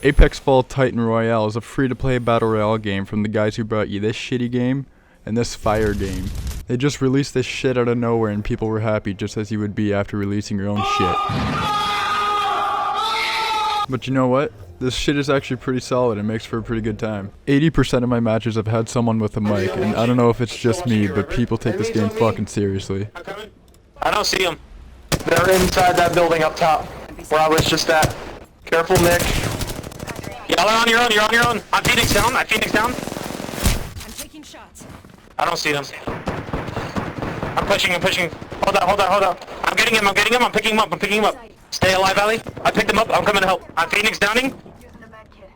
Apex Fall Titan Royale is a free-to-play battle royale game from the guys who brought you this shitty game and this fire game. They just released this shit out of nowhere and people were happy, just as you would be after releasing your own shit. But you know what? This shit is actually pretty solid and makes for a pretty good time. 80% of my matches have had someone with a mic, and I don't know if it's just me, but people take this game fucking seriously. I don't see them. They're inside that building up top, where I was just at. Careful, Nick. Y'all are on your own, you're on your own. I'm Phoenix down, I'm taking shots. I don't see them. I'm pushing. Hold up. I'm getting him, I'm picking him up. Stay alive, Ali. I picked him up, I'm coming to help. I'm Phoenix downing.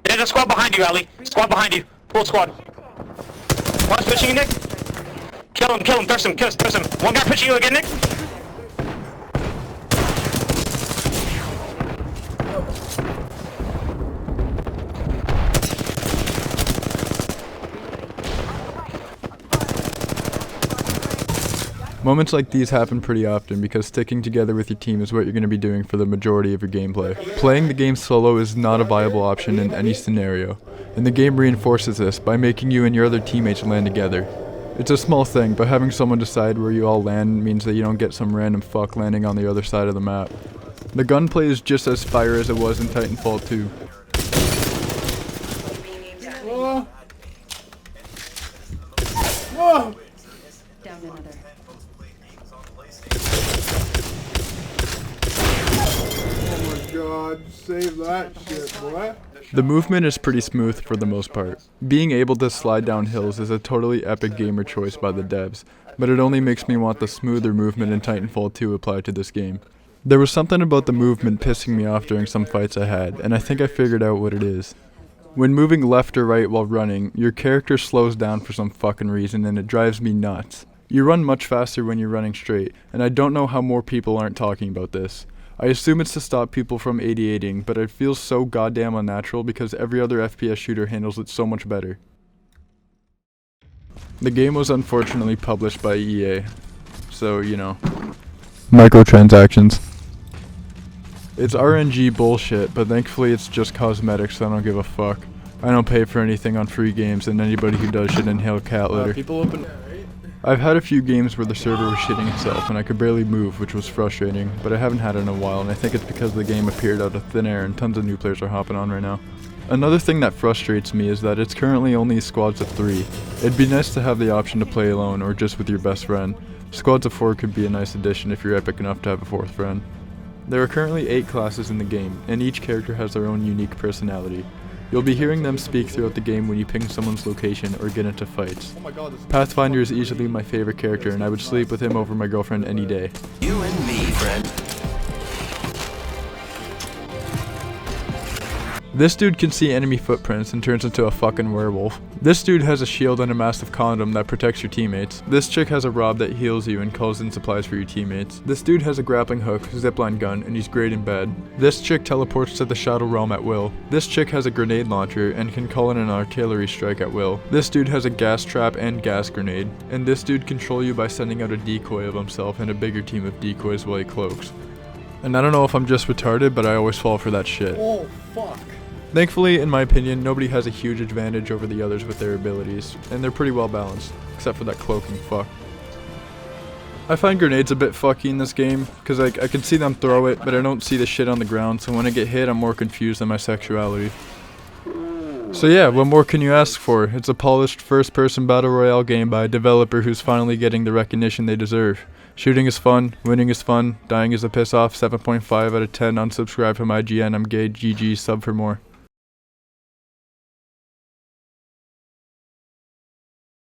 There's a squad behind you, Ali. Squad behind you. Full squad. One's pushing you, Nick. Kill him, thirst him. One guy pushing you again, Nick. Moments like these happen pretty often because sticking together with your team is what you're going to be doing for the majority of your gameplay. Playing the game solo is not a viable option in any scenario, and the game reinforces this by making you and your other teammates land together. It's a small thing, but having someone decide where you all land means that you don't get some random fuck landing on the other side of the map. The gunplay is just as fire as it was in Titanfall 2. Whoa! Whoa! Down another. Oh my god, save that shit, boy. The movement is pretty smooth for the most part. Being able to slide down hills is a totally epic gamer choice by the devs, but it only makes me want the smoother movement in Titanfall 2 applied to this game. There was something about the movement pissing me off during some fights I had, and I think I figured out what it is. When moving left or right while running, your character slows down for some fucking reason and it drives me nuts. You run much faster when you're running straight, and I don't know how more people aren't talking about this. I assume it's to stop people from ADAting, but it feels so goddamn unnatural because every other FPS shooter handles it so much better. The game was unfortunately published by EA, so you know. Microtransactions. It's RNG bullshit, but thankfully it's just cosmetics, so I don't give a fuck. I don't pay for anything on free games, and anybody who does should inhale cat litter. People open. I've had a few games where the server was shitting itself and I could barely move, which was frustrating, but I haven't had it in a while, and I think it's because the game appeared out of thin air and tons of new players are hopping on right now. Another thing that frustrates me is that it's currently only squads of 3. It'd be nice to have the option to play alone or just with your best friend. Squads of 4 could be a nice addition if you're epic enough to have a 4th friend. There are currently 8 classes in the game, and each character has their own unique personality. You'll be hearing them speak throughout the game when you ping someone's location or get into fights. Pathfinder is easily my favorite character, and I would sleep with him over my girlfriend any day. You and me, friend. This dude can see enemy footprints and turns into a fucking werewolf. This dude has a shield and a massive condom that protects your teammates. This chick has a rob that heals you and calls in supplies for your teammates. This dude has a grappling hook, zipline gun, and he's great in bed. This chick teleports to the Shadow Realm at will. This chick has a grenade launcher and can call in an artillery strike at will. This dude has a gas trap and gas grenade. And this dude controls you by sending out a decoy of himself and a bigger team of decoys while he cloaks. And I don't know if I'm just retarded, but I always fall for that shit. Oh, fuck. Thankfully, in my opinion, nobody has a huge advantage over the others with their abilities, and they're pretty well balanced, except for that cloaking fuck. I find grenades a bit fucky in this game, because I can see them throw it, but I don't see the shit on the ground, so when I get hit I'm more confused than my sexuality. So yeah, what more can you ask for? It's a polished first-person battle royale game by a developer who's finally getting the recognition they deserve. Shooting is fun, winning is fun, dying is a piss off, 7.5 out of 10, unsubscribe from IGN, I'm gay, GG, sub for more.